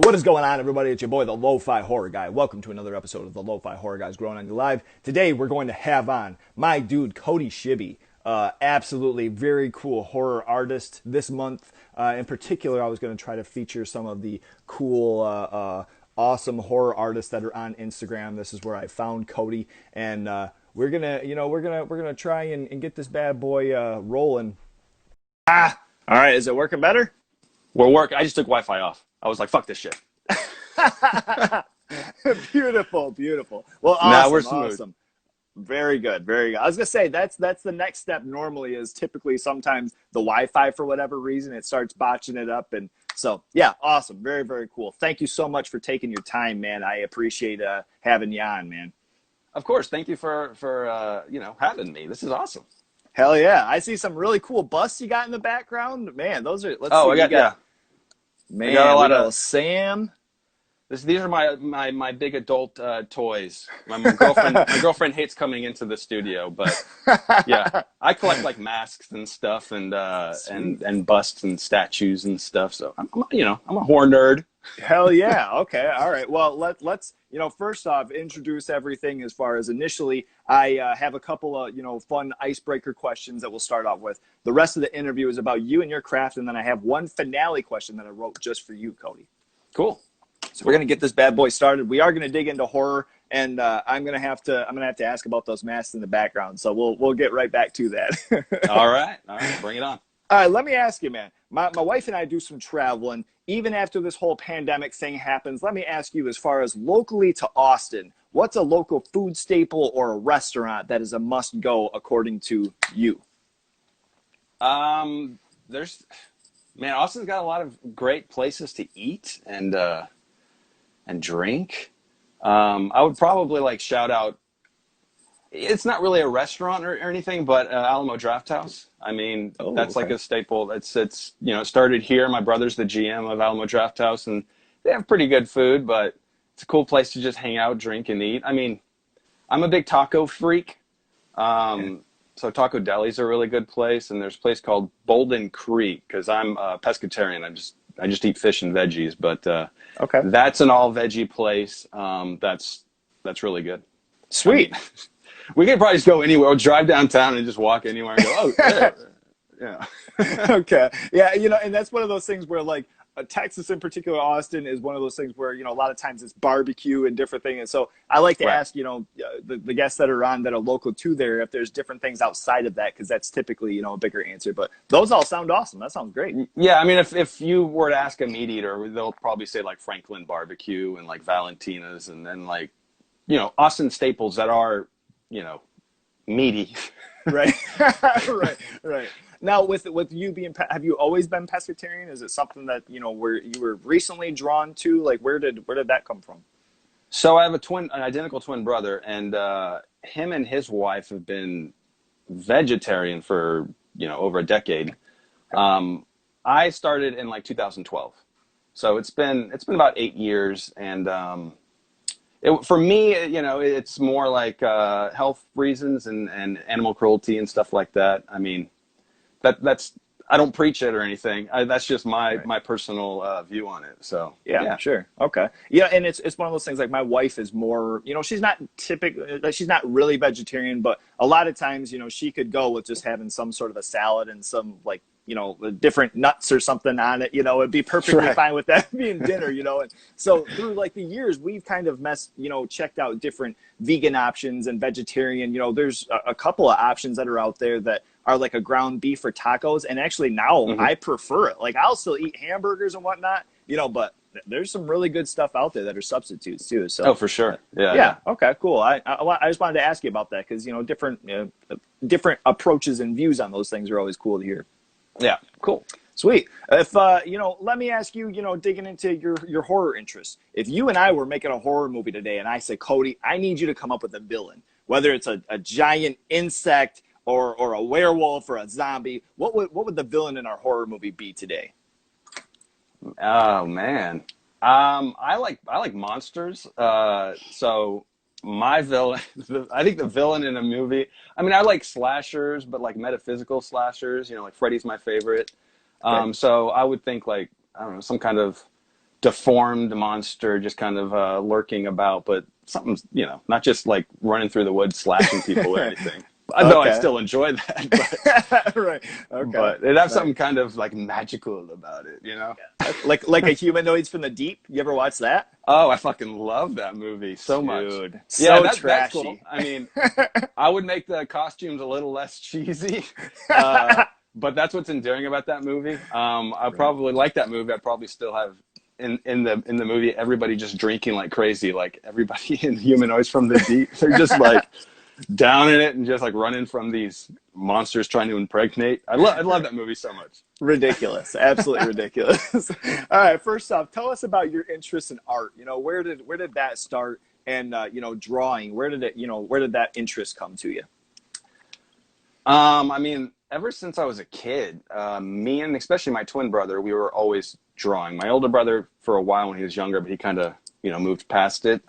What is going on, everybody? It's your boy, the Lo-Fi Horror Guy. Welcome to another episode of the Lo-Fi Horror Guys Growing on You Live. Today, we're going to have on my dude, Cody Schibi. Absolutely very cool horror artist this month. In particular, I was going to try to feature some of the cool, awesome horror artists that are on Instagram. This is where I found Cody, and we're gonna try and get this bad boy rolling. All right, is it working better? We're working. I just took Wi-Fi off. I was like, fuck this shit. Beautiful, beautiful. Well, awesome, now we're smooth. Awesome. Very good, very good. I was gonna say that's the next step. Normally, is typically sometimes the Wi-Fi for whatever reason it starts botching it up, and so yeah, awesome, very very cool. Thank you so much for taking your time, man. I appreciate having you on, man. Of course, thank you for having me. This is awesome. Hell yeah! I see some really cool busts you got in the background, man. Those are Man, I got a lot of Sam. These are my big adult toys. My girlfriend hates coming into the studio, but yeah, I collect like masks and stuff and busts and statues and stuff. So I'm a horror nerd. Hell yeah. Okay. All right. Well, let's first off introduce everything. As far as initially, I have a couple of fun icebreaker questions that we'll start off with. The rest of the interview is about you and your craft, and then I have one finale question that I wrote just for you, Cody. Cool. So we're gonna get this bad boy started. We are gonna dig into horror, and I'm gonna have to ask about those masks in the background. So we'll get right back to that. All right, bring it on. All right, let me ask you, man. My wife and I do some traveling. Even after this whole pandemic thing happens, let me ask you, as far as locally to Austin, what's a local food staple or a restaurant that is a must-go according to you? Austin's got a lot of great places to eat and drink. I would probably shout out, it's not really a restaurant or anything, but Alamo Drafthouse. I mean, that's okay. Like a staple. It's started here. My brother's the GM of Alamo Drafthouse, and they have pretty good food, but it's a cool place to just hang out, drink, and eat. I mean, I'm a big taco freak. So Taco Deli's a really good place, and there's a place called Bolden Creek, because I'm a pescatarian. I just eat fish and veggies, but okay, that's an all veggie place. That's really good. Sweet. I mean, we could probably just go anywhere. We'll drive downtown and just walk anywhere and go, yeah. Okay. Yeah, and that's one of those things where Texas in particular, Austin is one of those things where, a lot of times it's barbecue and different things. And so I like to ask, the guests that are on that are local to there, if there's different things outside of that, because that's typically, a bigger answer. But those all sound awesome. That sounds great. Yeah, I mean, if you were to ask a meat eater, they'll probably say Franklin Barbecue and Valentina's, and then Austin staples that are, meaty. Right. right. Now, with you being, have you always been pescatarian? Is it something that where you were recently drawn to? Where did that come from? So I have an identical twin brother, and him and his wife have been vegetarian for over a decade. I started in 2012, so it's been about 8 years, and for me, it's more health reasons and animal cruelty and stuff like that. I mean, that's I don't preach it or anything. That's just my personal view on it. So yeah, sure, okay, yeah, and it's one of those things. My wife is more, she's not she's not really vegetarian, but a lot of times, she could go with just having some sort of a salad and some different nuts or something on it. It'd be perfectly fine with that being dinner. And so through the years, we've kind of checked out different vegan options and vegetarian. There's a couple of options that are out there that are a ground beef or tacos, and actually now I prefer it. I'll still eat hamburgers and whatnot, but there's some really good stuff out there that are substitutes too. So for sure, yeah. Okay, cool. I just wanted to ask you about that, because different approaches and views on those things are always cool to hear. Yeah, cool. Sweet. If let me ask you, digging into your horror interests. If you and I were making a horror movie today, and I said, Cody, I need you to come up with a villain, whether it's a giant insect or a werewolf or a zombie, what would the villain in our horror movie be today? Oh man, I like monsters. So my villain, I think the villain in a movie. I mean, I like slashers, but metaphysical slashers. Freddy's my favorite. So I would think I don't know, some kind of deformed monster just kind of lurking about, but something's, not just like running through the woods slashing people or anything. Though I Okay. still enjoy that, Right. Okay. but it has Nice. something kind of like magical about it. Like a Humanoids from the Deep. You ever watch that? Oh, I fucking love that movie so much. Dude, Yeah, so that's cool. trashy. I mean, I would make the costumes a little less cheesy, but that's what's endearing about that movie. I Right. probably like that movie. I'd probably still have in the movie everybody just drinking like crazy, like everybody in Humanoids from the Deep. They're just like down in it and just like running from these monsters trying to impregnate. I love that movie so much. Ridiculous. Absolutely ridiculous. All right. First off, tell us about your interest in art. Where did that start? And drawing. Where did that interest come to you? I mean, ever since I was a kid, me and especially my twin brother, we were always drawing. My older brother for a while when he was younger, but he kind of, moved past it.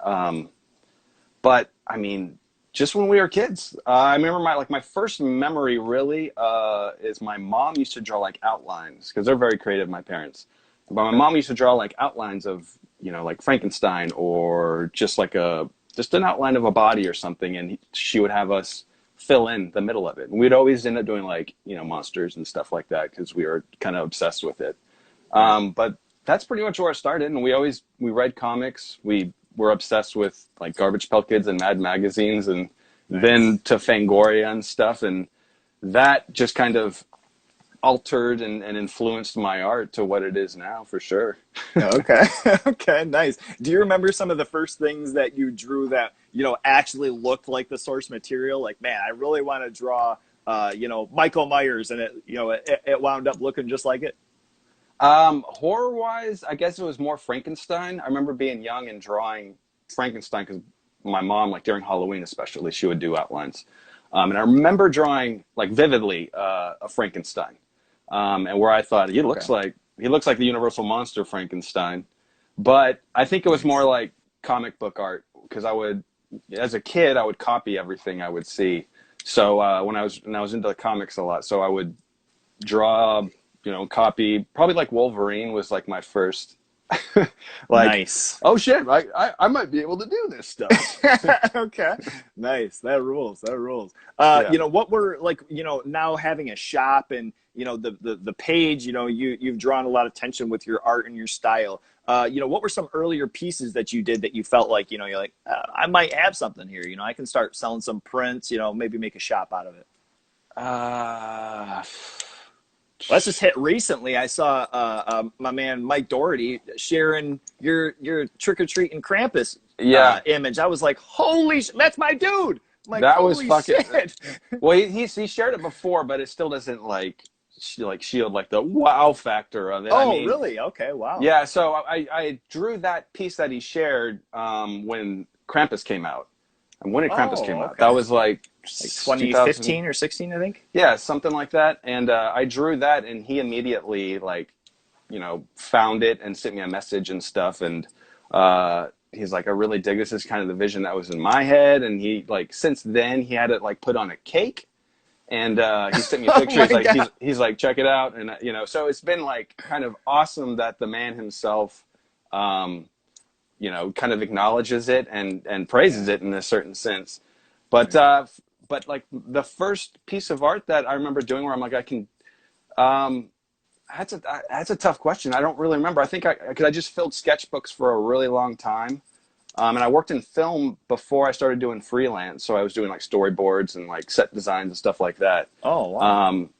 But I mean, just when we were kids, I remember my first memory really is my mom used to draw like outlines because they're very creative, my parents. But my mom used to draw like outlines of, like Frankenstein or just an outline of a body or something, and she would have us fill in the middle of it. And we'd always end up doing like, monsters and stuff like that because we were kind of obsessed with it. Right. But that's pretty much where it started. And we read comics. We were obsessed with like Garbage Pail Kids and Mad magazines, and Nice. then to Fangoria and stuff. And that just kind of altered and influenced my art to what it is now, for sure. Okay. Okay. Nice. Do you remember some of the first things that you drew that actually looked like the source material? Like, man, I really want to draw, Michael Myers, and it wound up looking just like it. Horror wise, I guess it was more Frankenstein. I remember being young and drawing Frankenstein because my mom, like during Halloween especially, she would do outlines. And I remember drawing like vividly a Frankenstein, and where I thought Okay. he looks like the Universal monster Frankenstein. But I think it was more Nice. like comic book art because as a kid, I would copy everything I would see. So when I was into the comics a lot, so I would draw, copy. Probably like Wolverine was like my first, like, Nice. oh shit, I might be able to do this stuff. Okay. Nice. That rules. That rules. Yeah. What were like, now having a shop and, the page, you've drawn a lot of attention with your art and your style. What were some earlier pieces that you did that you felt like, you're like, I might have something here. I can start selling some prints, maybe make a shop out of it. Uh, Let's just hit recently. I saw my man Mike Doherty sharing your trick or treating Krampus yeah, image. I was like, holy, that's my dude. I'm like, that was holy fucking. shit. Well, he shared it before, but it still doesn't like shield like the wow factor of it. I Oh, mean, really? Okay, wow. yeah. So I drew that piece that he shared when Krampus came out. And when did Krampus came Oh, out? That okay. was like Like 2000. 2015 or 16, I think. Yeah, something like that. And I drew that, and he immediately found it and sent me a message and stuff. And he's like, I really dig this. This is kind of the vision that was in my head. And he since then he had it like put on a cake, and he sent me a Oh picture. my He's like, God. he's like, check it out. And so it's been like kind of awesome that the man himself, kind of acknowledges it and praises Yeah. it in a certain sense. But Yeah. like the first piece of art that I remember doing where I'm like, I can, um, that's a tough question. I don't really remember. I think because I just filled sketchbooks for a really long time. And I worked in film before I started doing freelance. So I was doing like storyboards and like set designs and stuff like that. Oh, wow. Um,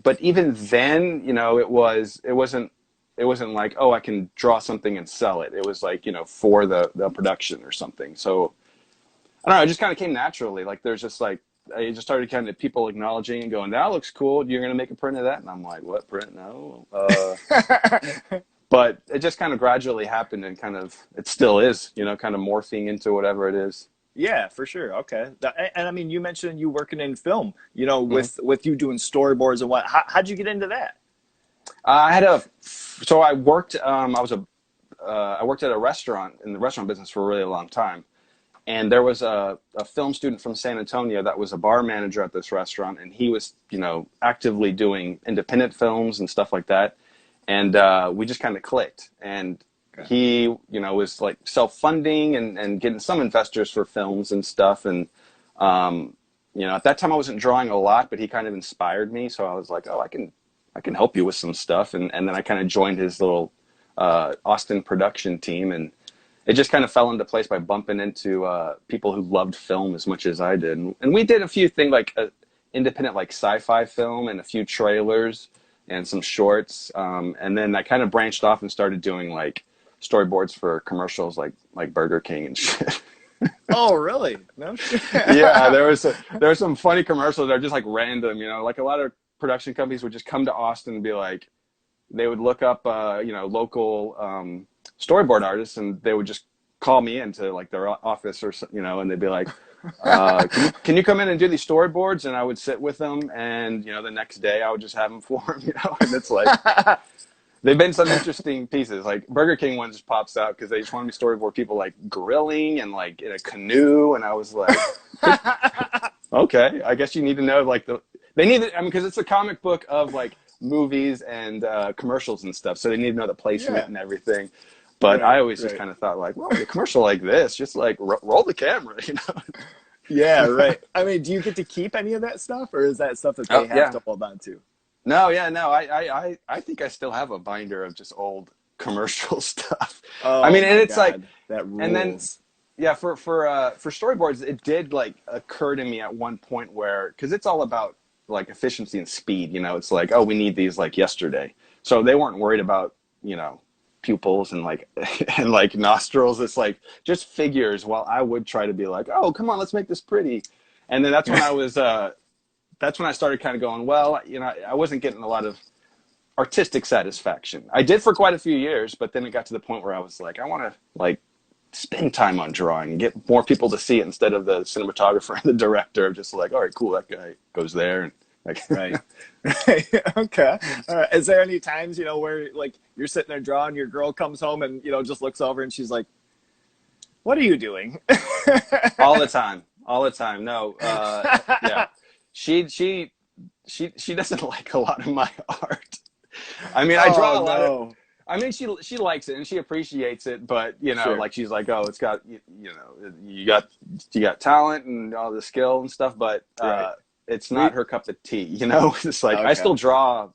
but even then, it wasn't like, oh, I can draw something and sell it. It was like, for the production or something. So I don't know, it just kind of came naturally. Like there's just like, I just started kind of people acknowledging and going, that looks cool. You're going to make a print of that? And I'm like, what print? No. But it just kind of gradually happened and kind of, it still is, kind of morphing into whatever it is. Yeah, for sure. Okay. And I mean, you mentioned you working in film, Mhm. with you doing storyboards and what. How'd you get into that? I had so I worked, I worked at a restaurant in the restaurant business for a really long time. And there was a film student from San Antonio that was a bar manager at this restaurant, and he was, actively doing independent films and stuff like that. And we just kind of clicked. And he, you know, was like self-funding and getting some investors for films and stuff. And, you know, at that time I wasn't drawing a lot, but he kind of inspired me. So I was like, oh, I can help you with some stuff. And then I kind of joined his little Austin production team, and it just kind of fell into place by bumping into people who loved film as much as I did. And we did a few things like independent like sci-fi film and a few trailers and some shorts. And then I kind of branched off and started doing like storyboards for commercials like Burger King and shit. Oh, really? No shit. Yeah, there were some funny commercials that are just like random, you know, like a lot of production companies would just come to Austin and be like, they would look up, you know, local storyboard artists, and they would just call me into like their office or, you know, and they'd be like, can you come in and do these storyboards? And I would sit with them, and, you know, the next day I would just have them for them, you know, and it's like, they've been some interesting pieces. Like Burger King one just pops out because they just wanted me to storyboard people like grilling and like in a canoe, and I was like, okay, I guess you need to know like they need it, I mean, because it's a comic book of like movies and commercials and stuff, so they need to know the placement and everything. But I always just kind of thought like, well, a commercial like this, just like roll the camera, you know? Yeah, right. I mean, do you get to keep any of that stuff, or is that stuff that they have to hold on to? No, yeah, no. I think I still have a binder of just old commercial stuff. Oh, I mean, and it's God, like that rules. And then yeah, for storyboards, it did like occur to me at one point where, because it's all about like efficiency and speed, you know, it's like, oh, we need these like yesterday. So they weren't worried about, you know, pupils and like and like nostrils. It's like just figures, while I would try to be like, oh, come on, let's make this pretty. And then that's when I was that's when I started kind of going, well, you know, I wasn't getting a lot of artistic satisfaction. I did for quite a few years, but then it got to the point where I was like, I want to like spend time on drawing and get more people to see it instead of the cinematographer and the director just like, all right, cool, that guy goes there. And like, right. Okay. Is there any times, you know, where like you're sitting there drawing, your girl comes home and, you know, just looks over and she's like, what are you doing? all the time. No, yeah. She doesn't like a lot of my art. I mean, I draw a lot of, I mean, she likes it and she appreciates it, but you know, like she's like, oh, it's got, you know, you got talent and all the skill and stuff, but it's not her cup of tea, you know. It's like I still draw,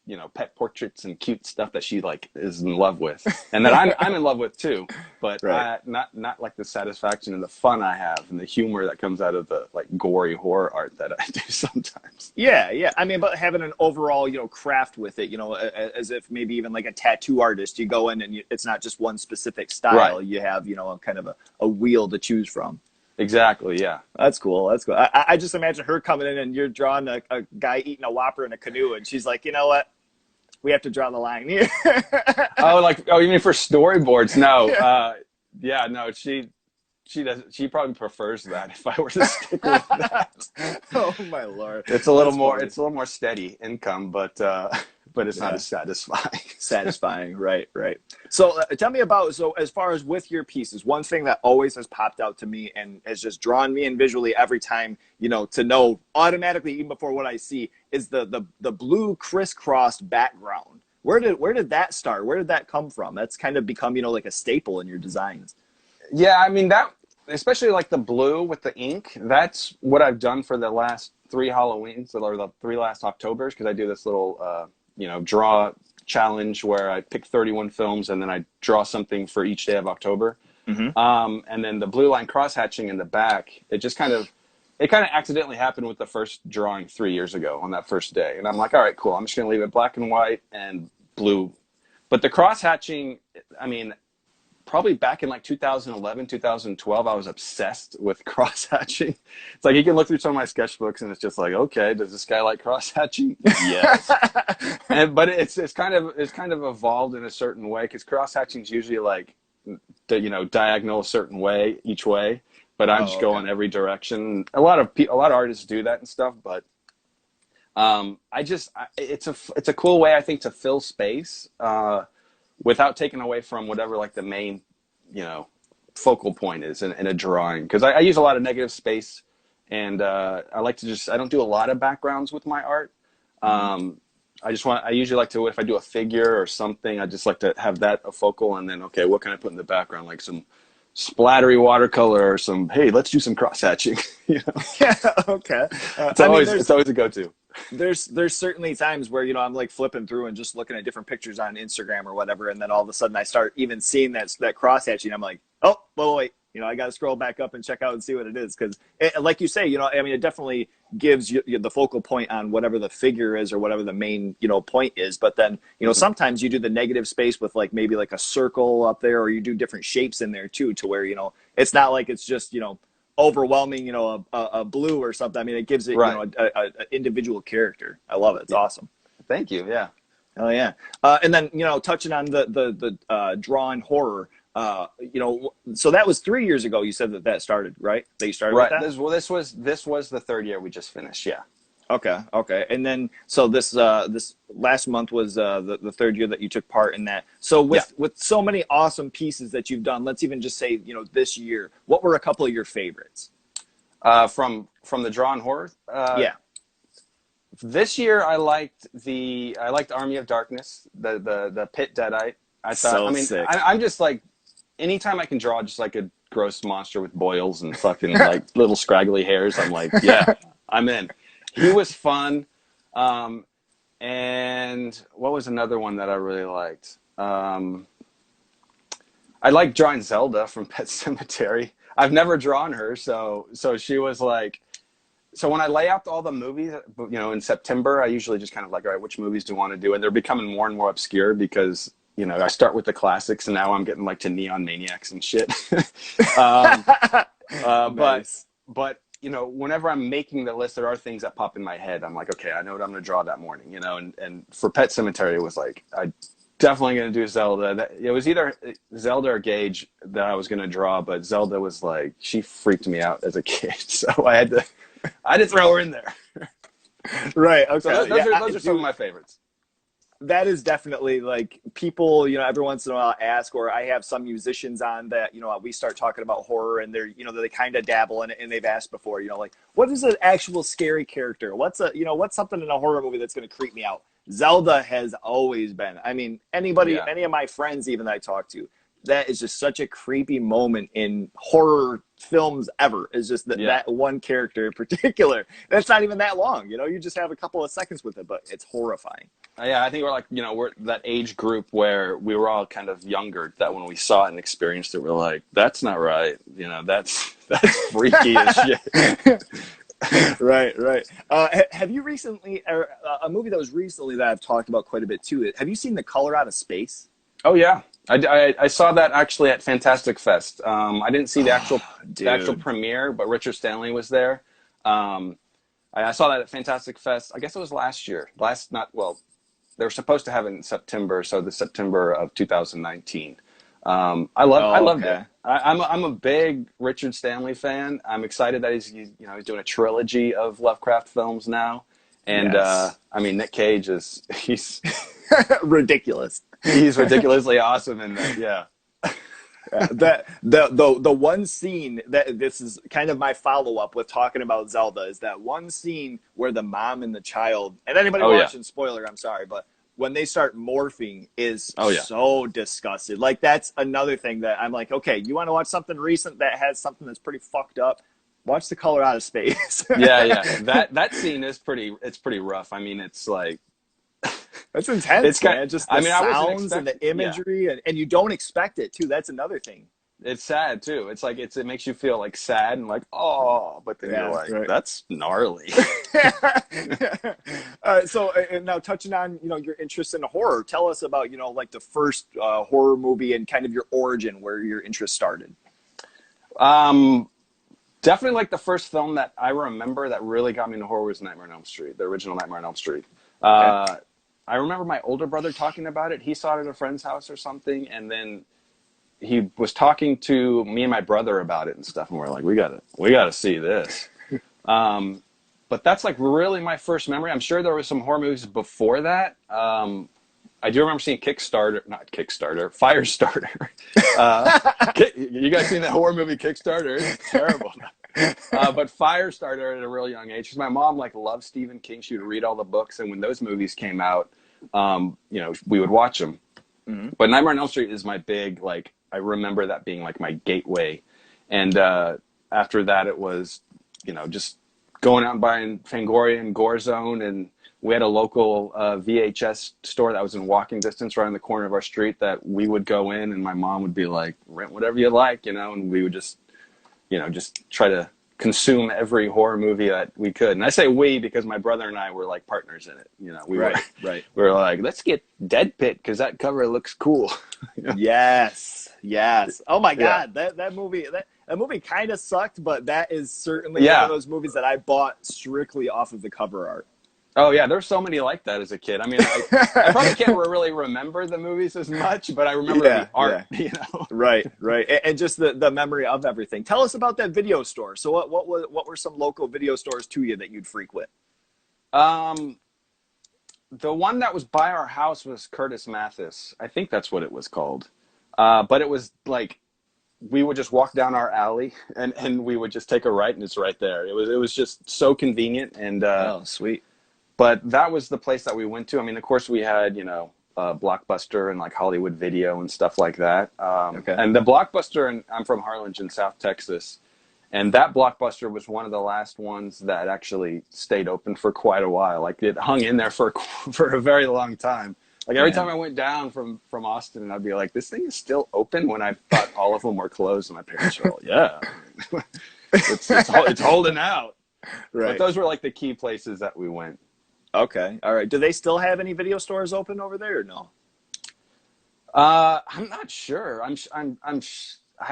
you know, pet portraits and cute stuff that she like is in love with, and that I'm in love with too. But not like the satisfaction and the fun I have and the humor that comes out of the like gory horror art that I do sometimes. Yeah, yeah. I mean, but having an overall, you know, craft with it, you know, as if maybe even like a tattoo artist, you go in and it's not just one specific style. Right. You have, you know, a kind of a wheel to choose from. Exactly, yeah. That's cool. That's cool. I just imagine her coming in and you're drawing a guy eating a Whopper in a canoe, and she's like, you know what? We have to draw the line here. Oh, you mean for storyboards? No. Yeah, no, she doesn't. She probably prefers that if I were to stick with that. Oh my Lord. It's a little more. It's a little more steady income, but it's not as satisfying. Satisfying, right. So tell me about, so as far as with your pieces, one thing that always has popped out to me and has just drawn me in visually every time, you know, to know automatically even before what I see is the blue crisscrossed background. Where did that start? Where did that come from? That's kind of become, you know, like a staple in your designs. Yeah, I mean, that, especially like the blue with the ink, that's what I've done for the last 3 Halloweens, or the 3 last Octobers, because I do this little you know, draw challenge where I pick 31 films and then I draw something for each day of October. Mm-hmm. And then the blue line cross hatching in the back, it kind of accidentally happened with the first drawing 3 years ago on that first day. And I'm like, all right, cool. I'm just going to leave it black and white and blue. But the cross hatching, I mean, probably back in like 2011, 2012, I was obsessed with cross hatching. It's like you can look through some of my sketchbooks and it's just like, okay, does this guy like cross hatching? Yes. But it's kind of evolved in a certain way, because cross hatching is usually like, you know, diagonal a certain way each way, but I'm just going every direction. A lot of artists do that and stuff, but it's a cool way, I think, to fill space without taking away from whatever like the main, you know, focal point is in a drawing. Because I use a lot of negative space, and I like to I don't do a lot of backgrounds with my art. I usually like to, if I do a figure or something, I just like to have that a focal, and then, okay, what can I put in the background? Like some splattery watercolor or some, hey, let's do some cross hatching. You know? Yeah, okay. It's always a go-to. There's certainly times where, I'm like flipping through and just looking at different pictures on Instagram or whatever, and then all of a sudden I start even seeing that cross hatching. I'm like, oh, well, wait, I got to scroll back up and check out and see what it is, because like you say, it definitely gives you the focal point on whatever the figure is or whatever the main point is. But then sometimes you do the negative space with like maybe like a circle up there, or you do different shapes in there too, to where it's not like it's just overwhelming, a blue or something. I mean, it gives it, Right. a individual character. I love it. It's awesome. Thank you. Yeah. Oh yeah. And then, touching on the drawn horror, so that was 3 years ago. You said that started, right? That you started Right. with that? This was the third year we just finished. Yeah. Okay. Okay. And then, so this last month was the third year that you took part in that. So with so many awesome pieces that you've done, let's even just say, this year, what were a couple of your favorites? From the drawn horror. Yeah. This year I liked Army of Darkness, the Pit Deadite. I thought, So sick. I'm just like, anytime I can draw just like a gross monster with boils and fucking like little scraggly hairs, I'm like, yeah, I'm in. He was fun. And what was another one that I really liked? I like drawing Zelda from Pet Sematary. I've never drawn her, so she was like, so when I lay out all the movies, in September, I usually just kind of like, all right, which movies do I want to do? And they're becoming more and more obscure because, I start with the classics, and now I'm getting like to Neon Maniacs and shit. Nice. But whenever I'm making the list, there are things that pop in my head. I'm like, okay, I know what I'm going to draw that morning, and for Pet Sematary, it was like, I definitely going to do Zelda. It was either Zelda or Gage that I was going to draw, but Zelda was like, she freaked me out as a kid, so I had to throw her in there. Right. Okay. So those are some of my favorites. That is definitely like people, every once in a while ask, or I have some musicians on that, we start talking about horror, and they're, they kind of dabble in it, and they've asked before, like, what is an actual scary character? What's what's something in a horror movie that's going to creep me out? Zelda has always been. I mean, any of my friends even that I talk to, that is just such a creepy moment in horror films ever, is just that one character in particular. That's not even that long, you just have a couple of seconds with it, but it's horrifying. Yeah, I think we're like, we're that age group where we were all kind of younger, that when we saw it and experienced it, we're like, that's not right. That's freaky as shit. Right. Have you recently, a movie that was recently that I've talked about quite a bit too, have you seen The Color Out of Space? Oh yeah. I saw that actually at Fantastic Fest. I didn't see the actual premiere, but Richard Stanley was there. I saw that at Fantastic Fest. I guess it was last year. They were supposed to have it in September, so the September of 2019. I loved it. I'm a big Richard Stanley fan. I'm excited that he's doing a trilogy of Lovecraft films now. And yes. Nick Cage he's ridiculous. He's ridiculously awesome in that. Yeah. The one scene that this is kind of my follow-up with talking about Zelda is that one scene where the mom and the child, and anybody watching, spoiler, I'm sorry, but when they start morphing is so disgusting. Like, that's another thing that I'm like, okay, you want to watch something recent that has something that's pretty fucked up? Watch The Color Out of Space. Yeah. That scene is pretty rough. I mean, it's like, that's intense. It's man. Just the sounds and the imagery, and you don't expect it too. That's another thing. It's sad too. It's like it makes you feel like sad and like, oh, but then you're like, that's gnarly. So now touching on your interest in horror, tell us about like the first horror movie and kind of your origin, where your interest started. Definitely like the first film that I remember that really got me into horror was Nightmare on Elm Street, the original Nightmare on Elm Street. I remember my older brother talking about it. He saw it at a friend's house or something, and then he was talking to me and my brother about it and stuff, and we're like, we gotta see this. But that's like really my first memory. I'm sure there was some horror movies before that. I do remember seeing Firestarter. You You guys seen that horror movie Kickstarter? It's terrible. But Firestarter at a real young age, because my mom like loved Stephen King. She would read all the books, and when those movies came out, we would watch them. Mm-hmm. But Nightmare on Elm Street is my big, like, I remember that being like my gateway. And after that, it was, just going out and buying Fangoria and Gore Zone. And we had a local VHS store that was in walking distance right on the corner of our street that we would go in, and my mom would be like, rent whatever you like, and we would just try to consume every horror movie that we could. And I say we because my brother and I were like partners in it. We Right. were like, let's get Dead Pit because that cover looks cool. Yes. Oh my God, Yeah. that movie kind of sucked, but that is certainly one of those movies that I bought strictly off of the cover art. Oh yeah, there's so many like that as a kid. I mean, I probably can't really remember the movies as much, but I remember the art. Right, and just the memory of everything. Tell us about that video store. So what were some local video stores to you that you'd frequent? The one that was by our house was Curtis Mathis. I think that's what it was called. But it was like we would just walk down our alley and we would just take a right and it's right there. It was just so convenient and oh, sweet. But that was the place that we went to. I mean, of course, we had, Blockbuster and like Hollywood Video and stuff like that. Okay. And the Blockbuster, and I'm from Harlingen, South Texas, and that Blockbuster was one of the last ones that actually stayed open for quite a while. Like it hung in there for a very long time. Like every time I went down from Austin, I'd be like, this thing is still open when I thought all of them were closed. And my parents were like, yeah, it's holding out. Right. But those were like the key places that we went. Okay. All right. Do they still have any video stores open over there or no? I'm not sure. I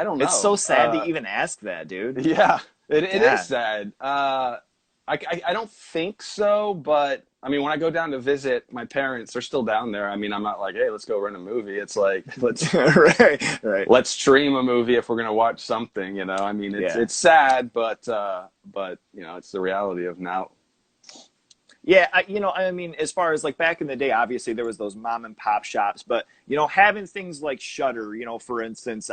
don't know. It's so sad to even ask that, dude. Yeah, it is sad. I don't think so, but I mean, when I go down to visit my parents, they're still down there. I mean, I'm not like, hey, let's go rent a movie. It's like, let's right. Let's stream a movie if we're gonna watch something. I mean, it's sad, but it's the reality of now. Yeah, I mean, as far as like back in the day, obviously there was those mom and pop shops, but having things like Shudder, for instance,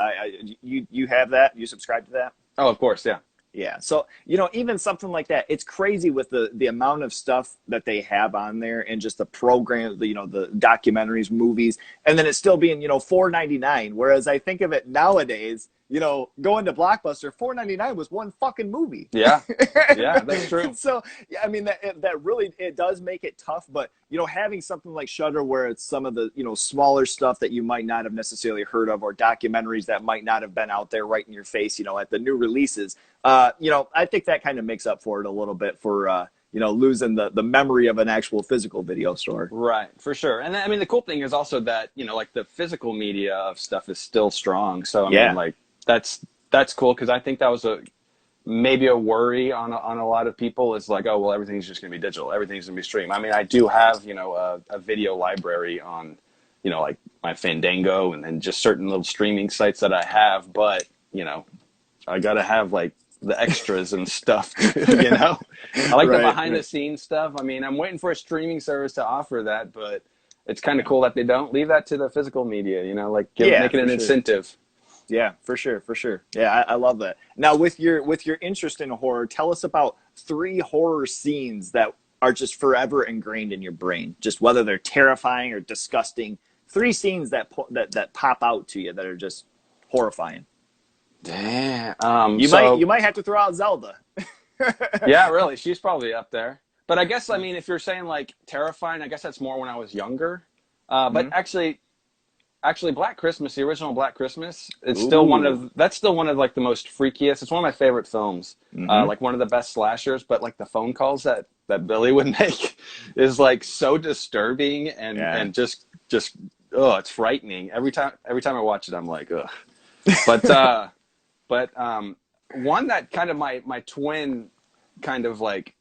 you have that, you subscribe to that? Oh, of course, yeah. Yeah, so even something like that, it's crazy with the amount of stuff that they have on there and just the program, the documentaries, movies, and then it's still being $4.99. Whereas I think of it nowadays, going to Blockbuster, $4.99 was one fucking movie. Yeah, that's true. So yeah, I mean that really it does make it tough, but having something like Shudder where it's some of the smaller stuff that you might not have necessarily heard of, or documentaries that might not have been out there right in your face, at the new releases. I think that kind of makes up for it a little bit for losing the memory of an actual physical video store. Right, for sure. And I mean the cool thing is also that like the physical media of stuff is still strong. So I mean like that's cool because I think that was maybe a worry on a lot of people is like, oh well, everything's just gonna be digital, everything's gonna be streamed. I mean I do have a video library on like my Fandango and then just certain little streaming sites that I have, but I gotta have like the extras and stuff I like the behind the scenes stuff. I mean I'm waiting for a streaming service to offer that, but it's kind of cool that they don't leave that to the physical media, like make it an incentive. Yeah, for sure. Yeah, I love that. Now, with your interest in horror, tell us about 3 horror scenes that are just forever ingrained in your brain. Just whether they're terrifying or disgusting. 3 scenes that pop out to you that are just horrifying. Damn. You might have to throw out Zelda. Yeah, really. She's probably up there. But I guess if you're saying like terrifying, I guess that's more when I was younger. But actually, Black Christmas, the original Black Christmas, it's still one of like the most freakiest. It's one of my favorite films. Like one of the best slashers. But like the phone calls that Billy would make is like so disturbing and just it's frightening. Every time I watch it, I'm like ugh. But one that kind of my twin kind of like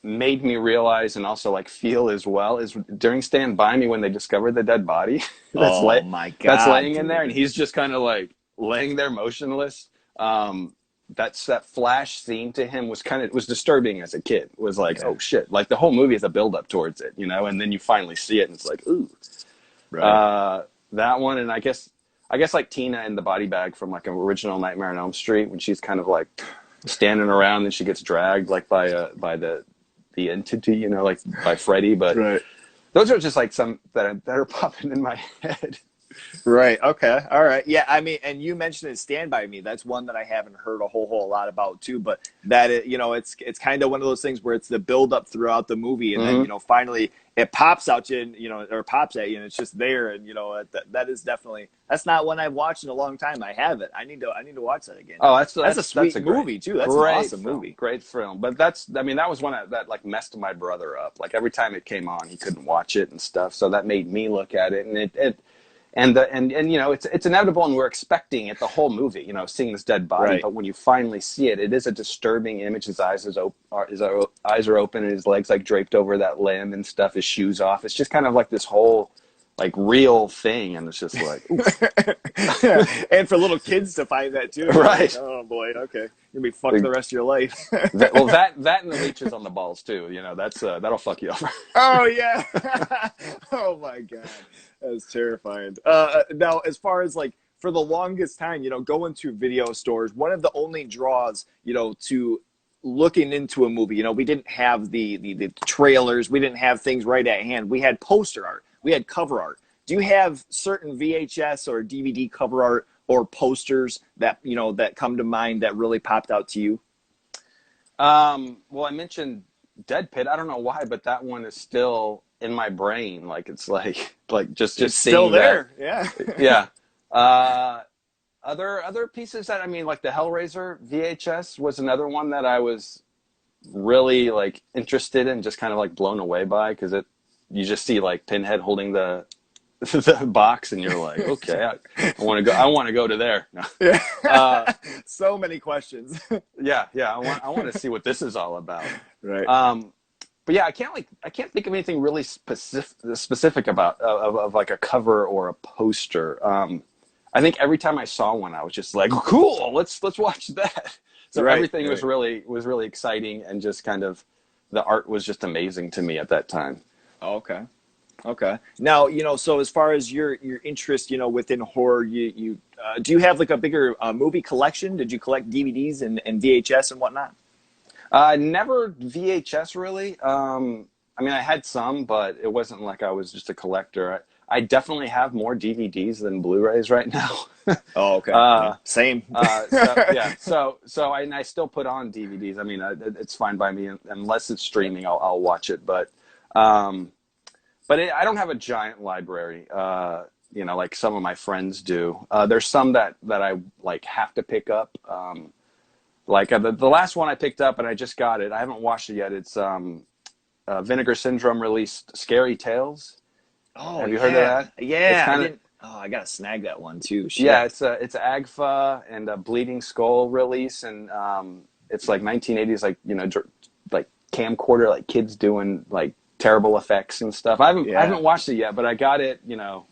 made me realize and also like feel as well is during Stand By Me when they discovered the dead body my God, that's laying in there and he's just kind of like laying there motionless. That flash scene to him was disturbing as a kid. It was like, oh shit, like the whole movie is a build up towards it, and then you finally see it and it's like, ooh. Right. That one, and I guess like Tina in the body bag from like an original Nightmare on Elm Street when she's kind of like standing around, and she gets dragged like by the entity, you know, like by Freddy. But Right. those are just like some that are popping in my head. Right. Okay. All right. Yeah. I mean, and you mentioned it, Stand By Me. That's one that I haven't heard a whole lot about too. But that you know, it's kind of one of those things where it's the build up throughout the movie, and then Mm-hmm. you know, finally it pops out you, and, you know, or pops at you, and it's just there, and you know, that is definitely that's not one I've watched in a long time. I have it. I need to watch that again. Oh, That's a that's sweet a movie too. That's an great awesome film, movie. great film. But I mean, that was one that like messed my brother up. Like every time it came on, he couldn't watch it and stuff. So that made me look at it, and and you know, it's inevitable, and we're expecting it the whole movie, you know, seeing this dead body. Right. But when you finally see it, it is a disturbing image. His eyes his eyes are open, and his legs like draped over that limb and stuff. His shoes off. It's just kind of like this whole like real thing, and it's just like, yeah. And for little kids to find that too, right? Like, oh boy, okay, you'll be fucked the rest of your life. that and the leeches on the balls too. You know, that's that'll fuck you over. Oh yeah. Oh my god, that's terrifying. Now, as far as like for the longest time, you know, going to video stores, one of the only draws, you know, to looking into a movie, you know, we didn't have the trailers, we didn't have things right at hand. We had poster art, we had cover art. Do you have certain VHS or DVD cover art or posters that you know that come to mind that really popped out to you? Well, I mentioned Dead Pit. I don't know why, but that one is still in my brain. Like it's like just It's seeing still that. there. Yeah. Yeah. Uh, other pieces that I mean, like the Hellraiser VHS was another one that I was really like interested in, just kind of like blown away by, because you just see like Pinhead holding the the box, and you're like, okay, I want to go. I want to go to there. No. Yeah. So many questions. Yeah, yeah. I want to see what this is all about. Right. But yeah, I can't think of anything really specific about of like a cover or a poster. I think every time I saw one, I was just like, cool, let's watch that. So Right, everything right. was really exciting, and just kind of the art was just amazing to me at that time. Okay. Okay. Now, you know, so as far as your interest, you know, within horror, you do you have like a bigger movie collection? Did you collect DVDs and VHS and whatnot? Never VHS really. I mean, I had some, but it wasn't like I was just a collector. I definitely have more DVDs than Blu-rays right now. Oh, okay. uh, Same. so yeah, so I still put on DVDs. I mean, it's fine by me unless it's streaming. I'll watch it, um, I don't have a giant library. You know, like some of my friends do. There's some that I like have to pick up. Like the last one I picked up, and I just got it. I haven't watched it yet. It's Vinegar Syndrome released Scary Tales. Oh, Have you heard of that? Yeah. It's I kind of didn't. Oh, I gotta snag that one too. Shit. yeah. It's AGFA and a Bleeding Skull release, and it's like 1980s, like you know, like camcorder, like kids doing like terrible effects and stuff. I haven't watched it yet, but I got it. You know,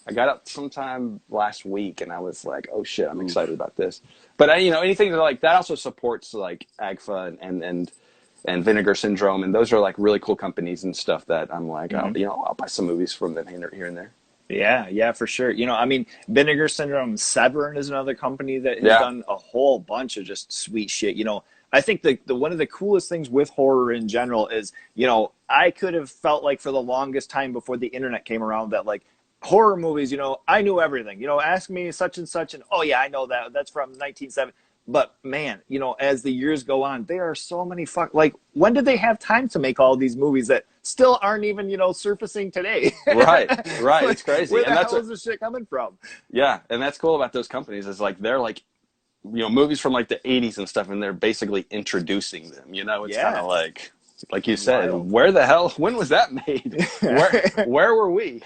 I got it sometime last week, and I was like, oh shit, I'm excited about this. But you know, anything that like that also supports like AGFA and Vinegar Syndrome, and those are like really cool companies and stuff that I'm like, I'll buy some movies from them here and there. Yeah, yeah, for sure. You know, I mean, Vinegar Syndrome, Severn is another company that has Yeah. done a whole bunch of just sweet shit. You know, I think the one of the coolest things with horror in general is, you know, I could have felt like for the longest time before the internet came around that like horror movies, you know, I knew everything. You know, ask me such and such, and oh yeah, I know that. That's from 1970. But man, you know, as the years go on, there are so many like when did they have time to make all these movies that still aren't even, you know, surfacing today? Right. Like, it's crazy. Where the and hell is this shit coming from? Yeah, and that's cool about those companies is like they're like, you know, movies from like the 80s and stuff, and they're basically introducing them. You know, it's kind of like you said, Wild. where the hell? When was that made? Where were we?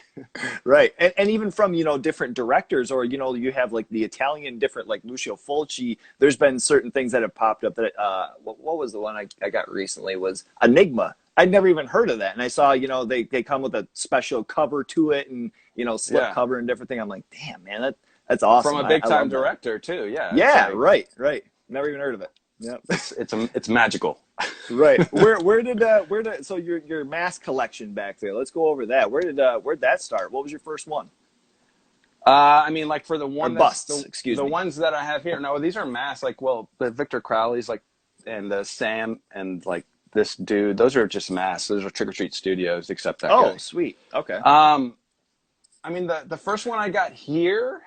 Right. And even from, you know, different directors, or, you know, you have like the Italian different, like Lucio Fulci, there's been certain things that have popped up that, what was the one I got recently was Enigma. I'd never even heard of that. And I saw, you know, they come with a special cover to it and, you know, slip cover and different thing. I'm like, damn, man, that's awesome. From a big I time love that. director too. Yeah. Yeah. Like, Right. Never even heard of it. Yeah. it's magical. Right. Where did so your mask collection back there? Let's go over that. Where'd that start? What was your first one? I mean, like for the Or one busts, the excuse me. ones that I have here. No, these are masks. Like, well, the Victor Crowley's like and Sam and like this dude. Those are just masks. Those are Trick or Treat Studios, except that Oh, guy. sweet. Okay. I mean, the first one I got here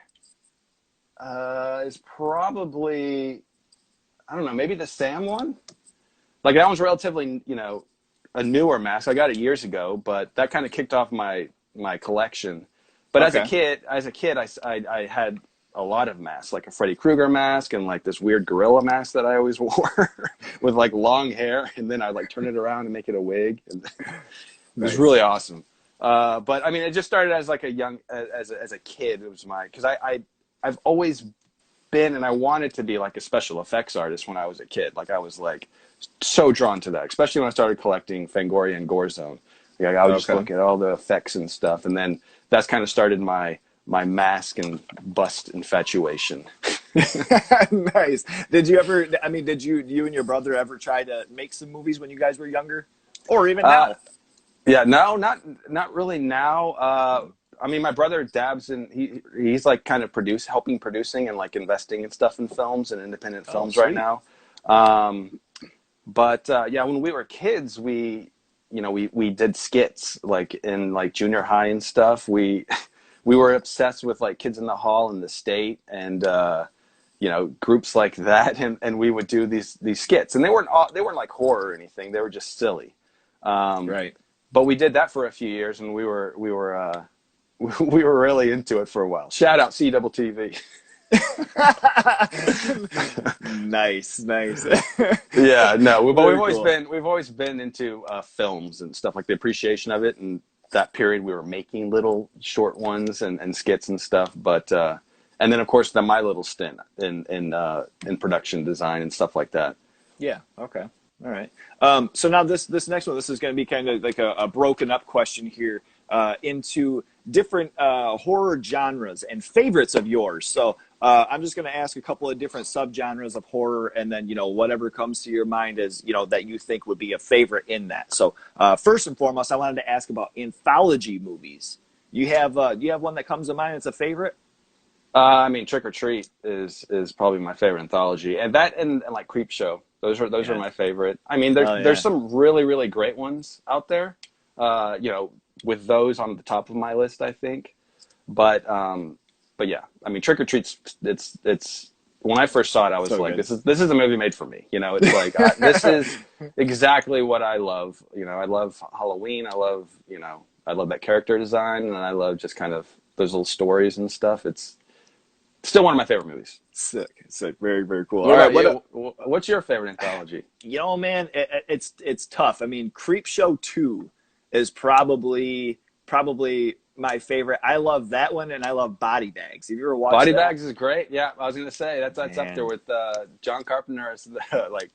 is probably, I don't know, maybe the Sam one. Like that one's relatively, a newer mask. I got it years ago, but that kind of kicked off my collection. But Okay. as a kid, I had a lot of masks, like a Freddy Krueger mask and like this weird gorilla mask that I always wore with like long hair, and then I'd like turn it around and make it a wig. And it was Nice. really awesome. But I mean, it just started as like as a kid. It was because I've always been, and I wanted to be like a special effects artist when I was a kid. Like I was like so drawn to that, especially when I started collecting Fangoria and Gorezone. Like I would just look at all the effects and stuff, and then that's kind of started my mask and bust infatuation. Nice. Did you ever? I mean, did you and your brother ever try to make some movies when you guys were younger, or even now? Yeah, no, not really now. I mean, my brother dabs in. He's like kind of helping producing and like investing in stuff in films and independent films right now. But yeah, when we were kids, we did skits like in like junior high and stuff. We were obsessed with like Kids in the Hall in the State and groups like that, and we would do these skits, and they weren't like horror or anything. They were just silly. Right. But we did that for a few years, and we were we were really into it for a while. Shout out CWTV. Nice. Yeah, no, but Very we've always been into films and stuff, like the appreciation of it, and that period we were making little short ones and skits and stuff. But and then of course my little stint in production design and stuff like that. Yeah. Okay. All right. So now this next one, this is going to be kind of like a broken up question here into different horror genres and favorites of yours. So I'm just going to ask a couple of different subgenres of horror, and then whatever comes to your mind is that you think would be a favorite in that. So first and foremost, I wanted to ask about anthology movies. Do you have one that comes to mind that's a favorite? I mean, Trick or Treat is probably my favorite anthology, and that and like Creepshow. Those are my favorite. I mean, there's some really, really great ones out there. With those on the top of my list, I think. But yeah, I mean, Trick or Treat's it's when I first saw it, I was so like, good. This is a movie made for me. It's like this is exactly what I love. I love Halloween. I love that character design, and I love just kind of those little stories and stuff. It's still one of my favorite movies. Sick. Very, very cool. All right, what's your favorite anthology? Man, it's tough. I mean, Creepshow 2 is probably my favorite. I love that one, and I love Body Bags. Have you ever watched Body that? Bags is great. Yeah, I was gonna say that's up there with John Carpenter as the like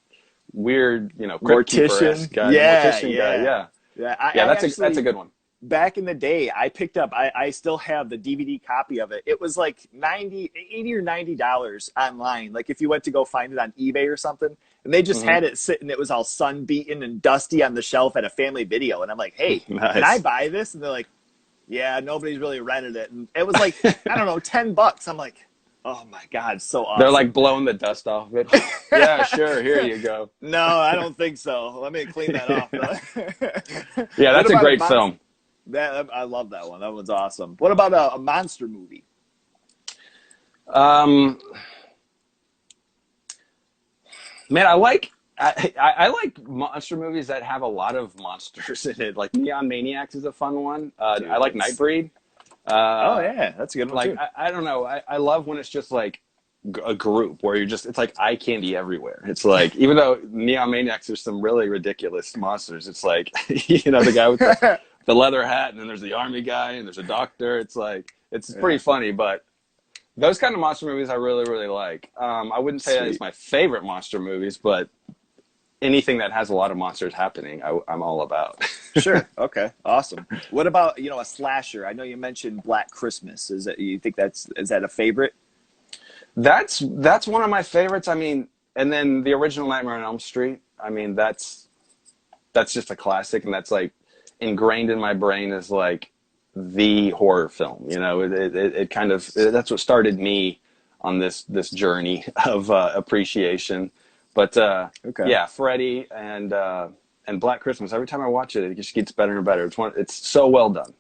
weird, Mortician guy. Yeah. That's a good one. Back in the day, I picked up, I still have the DVD copy of it. It was like $80 or $90 online. Like if you went to go find it on eBay or something, and they just had it sitting, it was all sun beaten and dusty on the shelf at a Family Video. And I'm like, hey, nice. Can I buy this? And they're like, yeah, nobody's really rented it. And it was like, I don't know, $10. I'm like, oh my God, so awesome. They're like blowing the dust off of it. Yeah, sure, here you go. No, I don't think so. Let me clean that off. Yeah, that's a great film. I love that one. That one's awesome. What about a monster movie? Man, I like monster movies that have a lot of monsters in it. Like Neon Maniacs is a fun one. Dude, I like Nightbreed. Oh yeah, that's a good one. Like too. I don't know. I love when it's just like a group where it's like eye candy everywhere. It's like, even though Neon Maniacs, there's some really ridiculous monsters. It's like the guy with the leather hat, and then there's the army guy, and there's a doctor. It's like, it's pretty funny, but those kind of monster movies I really, really like. I wouldn't say that it's my favorite monster movies, but anything that has a lot of monsters happening, I'm all about. Sure. Okay. Awesome. What about, a slasher? I know you mentioned Black Christmas. Is that a favorite? That's one of my favorites. I mean, and then the original Nightmare on Elm Street. I mean, that's just a classic, and that's like ingrained in my brain as like the horror film. It kind of, that's what started me on this journey of appreciation. But Okay. yeah, Freddy and Black Christmas. Every time I watch it, it just gets better and better. It's so well done.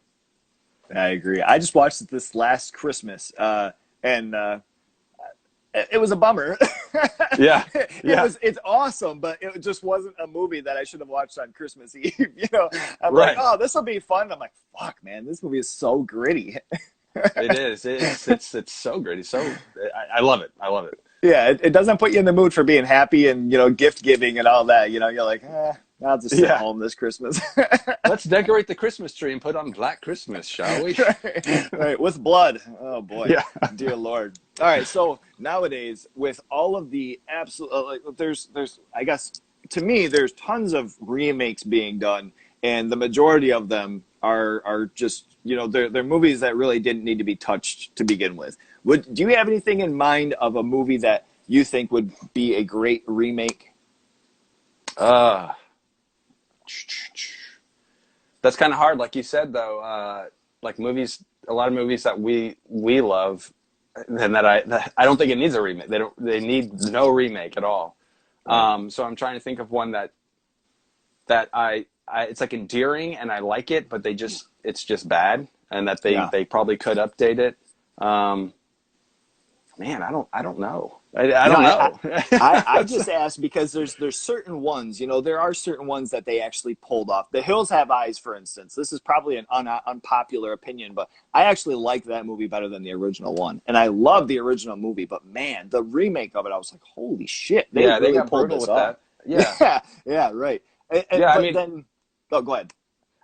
I agree. I just watched it this last Christmas, and it was a bummer. Yeah, yeah, It's awesome, but it just wasn't a movie that I should have watched on Christmas Eve. You know, I'm like, right. oh, this will be fun. I'm like, fuck, man, this movie is so gritty. It is. It's so great. I love it. I love it. Yeah, it doesn't put you in the mood for being happy and gift giving and all that. You're like, I'll just sit Yeah. home this Christmas. Let's decorate the Christmas tree and put on Black Christmas, shall we? Right, with blood. Oh boy, Yeah. dear Lord. All right, so nowadays with all of the absolute, there's I guess to me there's tons of remakes being done, and the majority of them are just they're movies that really didn't need to be touched to begin with. Do you have anything in mind of a movie that you think would be a great remake? Uh, that's kind of hard, like you said, though. Like movies, a lot of movies that we love, and that I don't think it needs a remake. They need no remake at all. Right. So I'm trying to think of one that I it's like endearing and I like it, but it's just bad, and that they probably could update it. Man, I don't know. I don't know. I just asked because there's certain ones, there are certain ones that they actually pulled off. The Hills Have Eyes, for instance. This is probably an unpopular opinion, but I actually like that movie better than the original one. And I love the original movie, but man, the remake of it, I was like, holy shit, they Yeah, they really got pulled brutal this with off. that. Yeah. Yeah, right. Yeah, I But mean, then, oh, go ahead.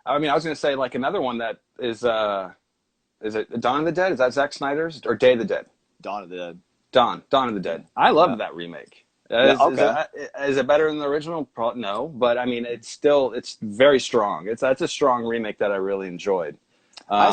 I was going to say like another one that is it Dawn of the Dead? Is that Zack Snyder's or Day of the Dead? Dawn of the Dead. Dawn of the Dead. I Yeah. love that remake. Yeah. Okay. Is it better than the original? No, but I mean, it's very strong. That's a strong remake that I really enjoyed. I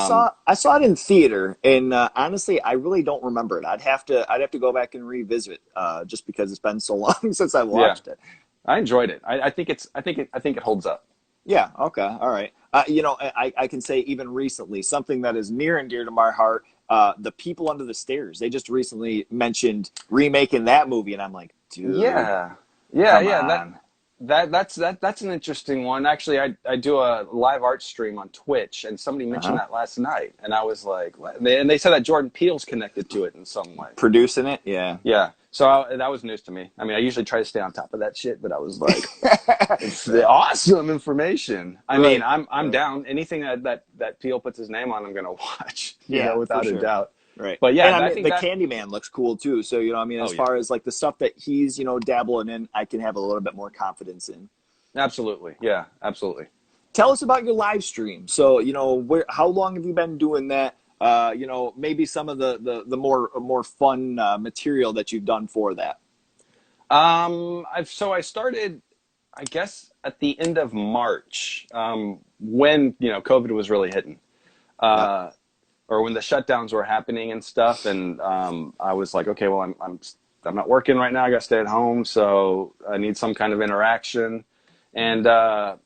saw it in theater, and honestly, I really don't remember it. I'd have to go back and revisit, just because it's been so long since I Yeah, watched it. I enjoyed it. I think it holds up. Yeah. Okay. All right. I can say even recently something that is near and dear to my heart. The People Under the Stairs. They just recently mentioned remaking that movie, and I'm like, dude, Yeah, come yeah. on. That's an interesting one. Actually, I do a live art stream on Twitch, and somebody mentioned Uh-huh. that last night, and I was like, what? And they said that Jordan Peele's connected to it in some way. Producing it, yeah. Yeah, so that was news to me. I mean, I usually try to stay on top of that shit, but I was like, it's the awesome information. I mean, Right. I'm Right. down. Anything that Peele puts his name on, I'm gonna watch. Yeah, for Without a sure. doubt. Right. But And yeah, I I mean, think the that. Candyman looks cool too. So, Oh as yeah, far as like the stuff that he's, dabbling in, I can have a little bit more confidence in. absolutely. Yeah, absolutely. Tell us about your live stream. So, how long have you been doing that? Maybe some of the more fun material that you've done for that. I started, I guess, at the end of March, when COVID was really hitting, Yeah. or when the shutdowns were happening and stuff, and I was like, okay, well, I'm not working right now. I got to stay at home, so I need some kind of interaction, and I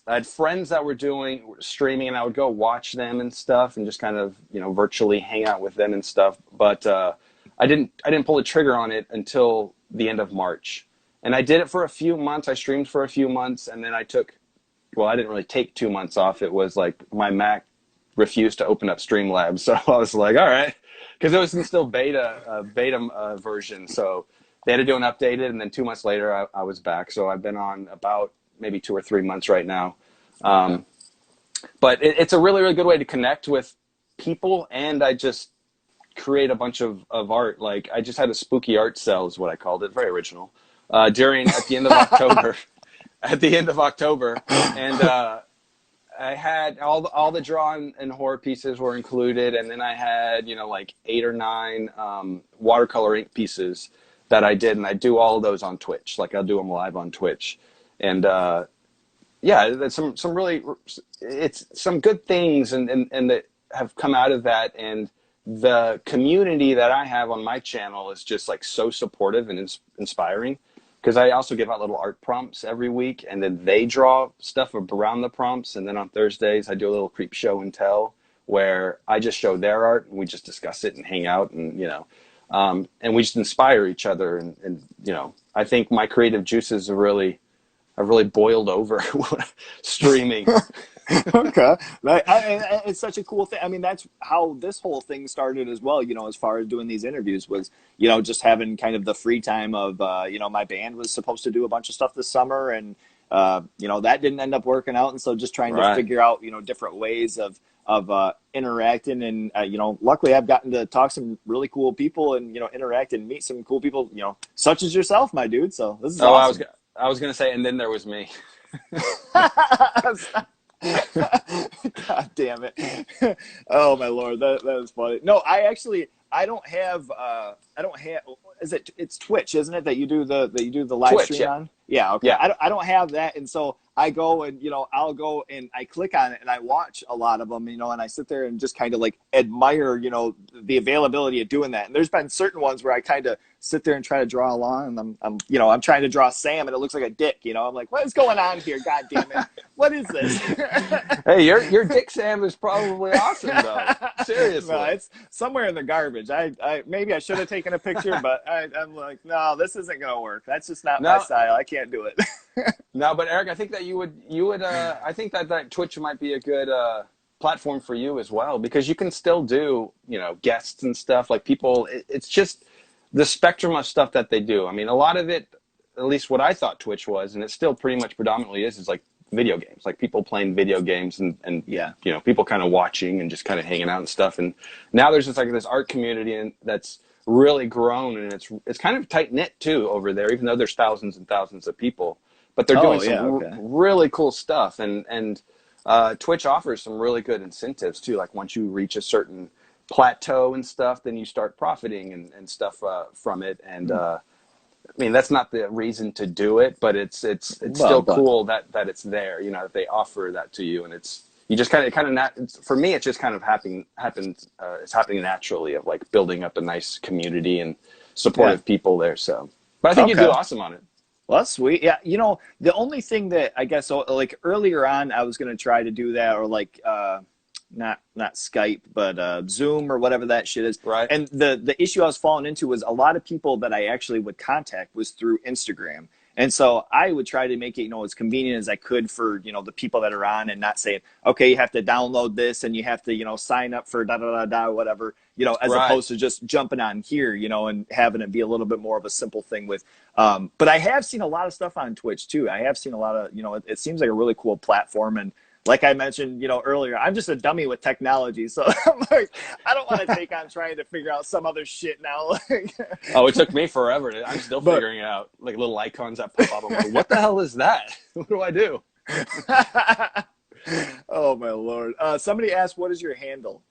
had friends that were doing streaming, and I would go watch them and stuff, and just kind of virtually hang out with them and stuff. But I didn't pull the trigger on it until the end of March, and I did it for a few months. I streamed for a few months, and then I didn't really take 2 months off. It was like my Mac refused to open up Streamlabs, so I was like, all right, because it was in still beta version, so they had to do an updated, and then 2 months later I was back. So I've been on about maybe 2 or 3 months right now. Okay. But it's a really, really good way to connect with people, and I just create a bunch of art. Like I just had a spooky art sale is what I called it, very original, at the end of October. At the end of October, and I had all the drawn and horror pieces were included, and then I had like 8 or 9 watercolor ink pieces that I did, and I do all of those on Twitch. Like I'll do them live on Twitch, and yeah, that's some really, it's some good things and that have come out of that, and the community that I have on my channel is just like so supportive and inspiring. Because I also give out little art prompts every week, and then they draw stuff around the prompts. And then on Thursdays, I do a little creep show and tell where I just show their art and we just discuss it and hang out, and and we just inspire each other. And I think my creative juices have really boiled over streaming. Okay. It's such a cool thing. I mean, that's how this whole thing started as well, as far as doing these interviews was, just having kind of the free time of, my band was supposed to do a bunch of stuff this summer and, that didn't end up working out. And so just trying to figure out, different ways of interacting. And, luckily I've gotten to talk to some really cool people and, interact and meet some cool people, such as yourself, my dude. So this is awesome. I was going to say, and then there was me. God damn it. Oh my Lord. That is funny. No, I don't have, it's Twitch, isn't it? That you do the live Twitch, stream yeah. on? Yeah. Okay. Yeah. I don't have that. And so I go and, I'll go and I click on it and I watch a lot of them, and I sit there and just kind of like admire, the availability of doing that. And there's been certain ones where I kind of sit there and try to draw along, and I'm trying to draw Sam and it looks like a dick, I'm like, what is going on here? God damn it. What is this? Hey, your Dick Sam is probably awesome though. Seriously. No, it's somewhere in the garbage. I maybe I should have taken a picture, but I'm like, no, this isn't gonna work. That's just not my style. I can't do it. No, but Eric, I think that you would I think that Twitch might be a good platform for you as well, because you can still do, guests and stuff, like people, it's just the spectrum of stuff that they do. I mean, a lot of it, at least what I thought Twitch was, and it still pretty much predominantly is like video games, like people playing video games and yeah, people kind of watching and just kind of hanging out and stuff. And now there's just like this art community and that's really grown, and it's kind of tight knit too over there, even though there's thousands and thousands of people, but they're doing some really cool stuff. And Twitch offers some really good incentives too. Like once you reach a certain plateau and stuff, then you start profiting and stuff from it. And I mean, that's not the reason to do it, but it's still cool that it's there, that they offer that to you. And you just kind of for me, it's just kind of it's happening naturally of like building up a nice community and supportive people there. So, but I think you do awesome on it. Well, that's sweet. Yeah. The only thing that I guess, like earlier on, I was going to try to do that, or like, not Skype, but Zoom or whatever that shit is. Right. And the issue I was falling into was a lot of people that I actually would contact was through Instagram. And so I would try to make it, as convenient as I could for, the people that are on, and not saying, okay, you have to download this and you have to, sign up for whatever, as opposed to just jumping on here, and having it be a little bit more of a simple thing with, but I have seen a lot of stuff on Twitch too. I have seen a lot of, it seems like a really cool platform. And like I mentioned, earlier, I'm just a dummy with technology. So I'm like, I don't want to take on trying to figure out some other shit now. Oh, it took me forever. I'm still figuring it out. Like little icons that pop up. I'm like, what the hell is that? What do I do? Oh my Lord. Somebody asked, what is your handle?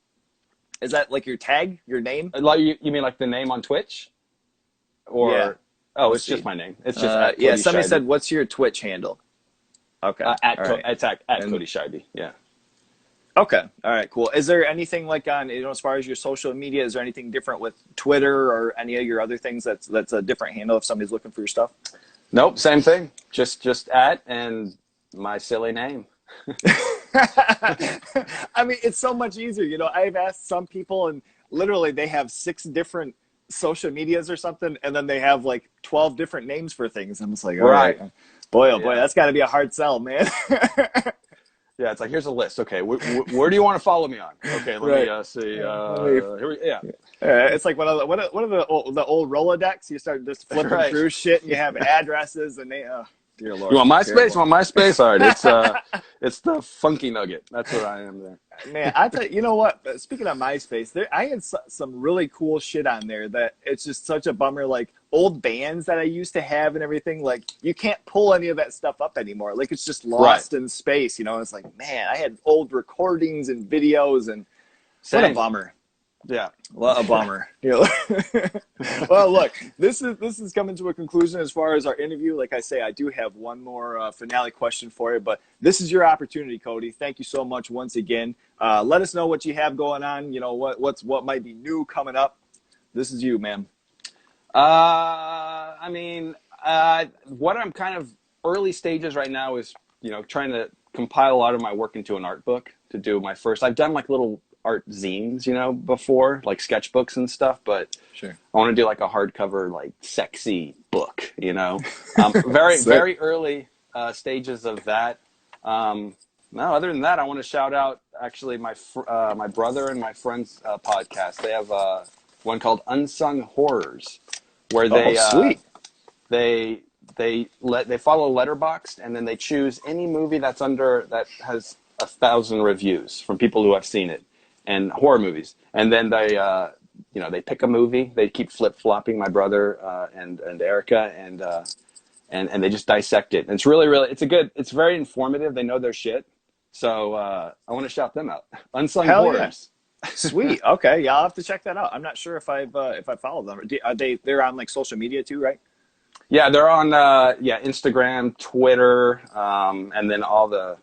Is that like your tag, your name? Like you mean like the name on Twitch? Or yeah. Oh, it's just my name. It's just yeah. Somebody said, what's your Twitch handle? Okay. At Cody Schibi. Yeah. Okay. All right, cool. Is there anything like on, as far as your social media, is there anything different with Twitter or any of your other things that's a different handle if somebody's looking for your stuff? Nope. Same thing. Just at and my silly name. I mean, it's so much easier. I've asked some people and literally they have 6 different social medias or something, and then they have like 12 different names for things. I'm just like, all right. Boy, oh boy, that's got to be a hard sell, man. Yeah, it's like, here's a list. Okay, where do you want to follow me on? Okay, let me see. It's like one of the old Rolodex. You start just flipping through shit, and you have addresses, and they. Dear Lord, you want MySpace? You want MySpace? All right, it's the funky nugget. That's what I am there. Man, I tell you, what? Speaking of MySpace, I had some really cool shit on there that it's just such a bummer. Like old bands that I used to have and everything. Like you can't pull any of that stuff up anymore. Like it's just lost in space. It's like, man, I had old recordings and videos, and what a bummer. Yeah. What a bummer. Well, look, this is coming to a conclusion as far as our interview. Like I say, I do have one more finale question for you, but this is your opportunity, Cody. Thank you so much once again. Let us know what you have going on. What might be new coming up. This is you, man. I mean, what I'm kind of early stages right now is, trying to compile a lot of my work into an art book to do my first. I've done like little art zines, before, like sketchbooks and stuff, but Sure. I want to do like a hardcover, like sexy book, very, very early stages of that. No, other than that, I want to shout out actually my brother and my friend's podcast. They have one called Unsung Horrors, where Sweet. they follow Letterboxd, and then they choose any movie that has 1,000 reviews from people who have seen it, and horror movies, and then they pick a movie. They keep flip flopping, my brother and Erica, and they just dissect it. And it's really, really, it's very informative. They know their shit. So I want to shout them out. Unsung Horrors. Yeah. Sweet. Okay. Yeah, I'll have to check that out. I'm not sure if I follow them. They're on like social media too, right? Yeah, they're on Instagram, Twitter, and then all the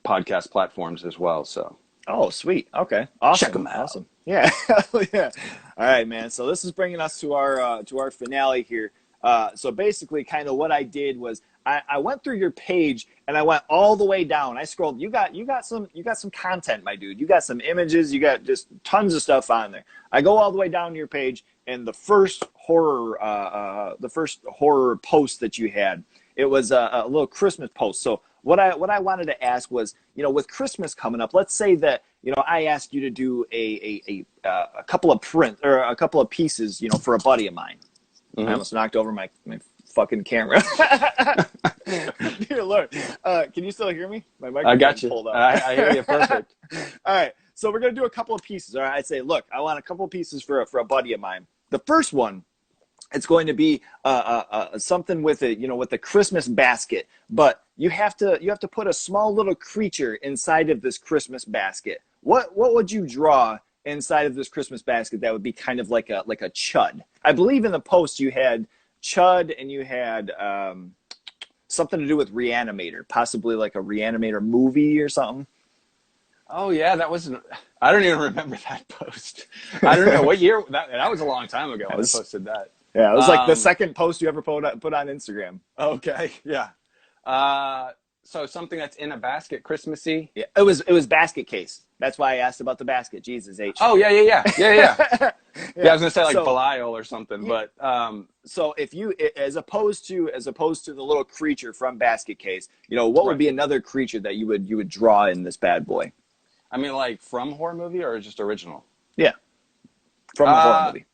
podcast platforms as well. So. Oh, sweet. Okay. Awesome. Check them out. Awesome. Yeah. Yeah. All right, man. So this is bringing us to our finale here. So basically, kind of what I did was I went through your page and I went all the way down. I scrolled. You got some content, my dude. You got some images. You got just tons of stuff on there. I go all the way down to your page, and the first horror post that you had, it was a little Christmas post. So what I wanted to ask was, with Christmas coming up, let's say that I asked you to do a couple of prints or a couple of pieces, for a buddy of mine. Mm-hmm. I almost knocked over my fucking camera. Dear Lord. Can you still hear me? My microphone's I got you. pulled up. I hear you perfect. All right. So we're going to do a couple of pieces. All right. I'd say, look, I want a couple of pieces for a buddy of mine. The first one, it's going to be something with it, with the Christmas basket. But you have to put a small little creature inside of this Christmas basket. What would you draw inside of this Christmas basket that would be kind of like a chud? I believe in the post you had chud and you had something to do with Reanimator, possibly like a Reanimator movie or something. Oh yeah, I don't even remember that post. I don't know what year that was a long time ago. I posted that. Yeah, it was like the second post you ever put on Instagram. Okay, yeah. So something that's in a basket, Christmassy. Yeah, it was basket case. That's why I asked about the basket. Jesus H. Oh yeah. Yeah, I was gonna say like Belial or something, yeah. But so if you, as opposed to the little creature from basket case, what would be another creature that you would draw in this bad boy? I mean, like from horror movie or just original? Yeah, from a horror movie.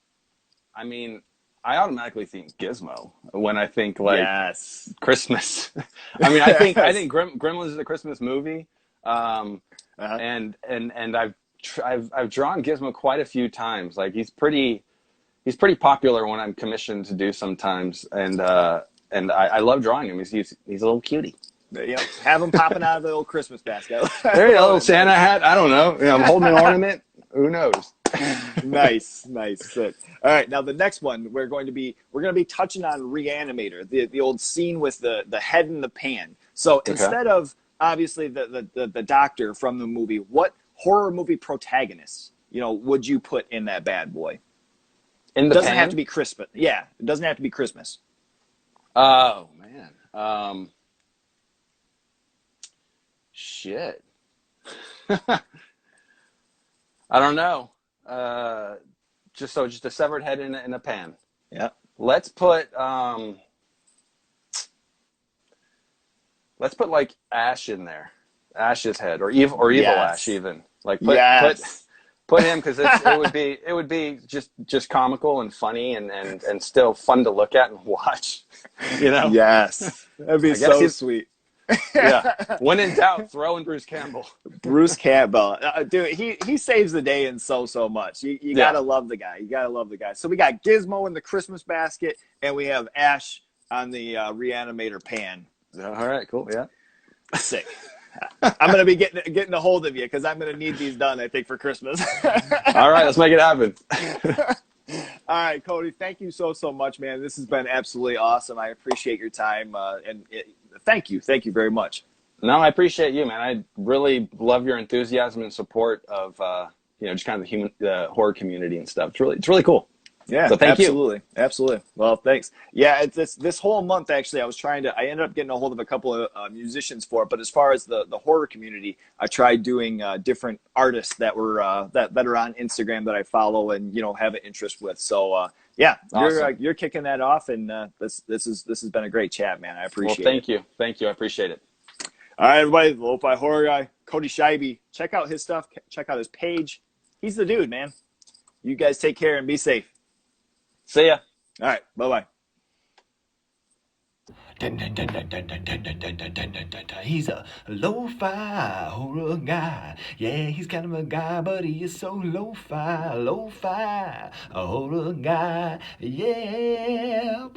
I mean, I automatically think Gizmo when I think like Christmas. I mean, I think Gremlins is a Christmas movie, and I've drawn Gizmo quite a few times. Like he's pretty popular when I'm commissioned to do sometimes, and I love drawing him. He's a little cutie. Have him popping out of the old Christmas basket. There you go, a little Santa hat. I don't know. I'm holding an ornament. Who knows? Nice. Sick. All right, now the next one we're going to be touching on Reanimator, the old scene with the head in the pan. So instead of obviously the doctor from the movie, what horror movie protagonist would you put in that bad boy? In the doesn't pan? have to be Christmas. Yeah, it doesn't have to be Christmas. Oh man. Shit. I don't know. Just a severed head in a pan. Yeah. Let's put like Ash in there. Ash's head or evil Ash even. Like put him because it would be just comical and funny and still fun to look at and watch. Yes. That'd be so sweet. Yeah. When in doubt, throw in Bruce Campbell. Bruce Campbell, dude, he saves the day in so much. You gotta love the guy. You gotta love the guy. So we got Gizmo in the Christmas basket, and we have Ash on the Reanimator pan. All right, cool. Yeah, sick. I'm gonna be getting a hold of you because I'm gonna need these done. I think for Christmas. All right, let's make it happen. All right, Cody. Thank you so much, man. This has been absolutely awesome. I appreciate your time thank you very much. No, I appreciate you, man. I really love your enthusiasm and support of just kind of the horror community and stuff. It's really cool. Yeah, So thank you. absolutely, absolutely. Well, thanks. Yeah, it's this whole month actually. I ended up getting a hold of a couple of musicians for it. But as far as the horror community, I tried doing different artists that were that are on Instagram that I follow and have an interest with. So yeah, Awesome. you're kicking that off, and this has been a great chat, man. I Well, appreciate it. thank you. Thank you. I appreciate it. All right, everybody, the Lo-Fi Horror Guy, Cody Schibi. Check out his stuff. Check out his page. He's the dude, man. You guys take care and be safe. See ya. All right, bye bye. He's a lo-fi horror guy. Yeah, he's kind of a guy, but he is so lo-fi, lo-fi, a horror guy. Yeah.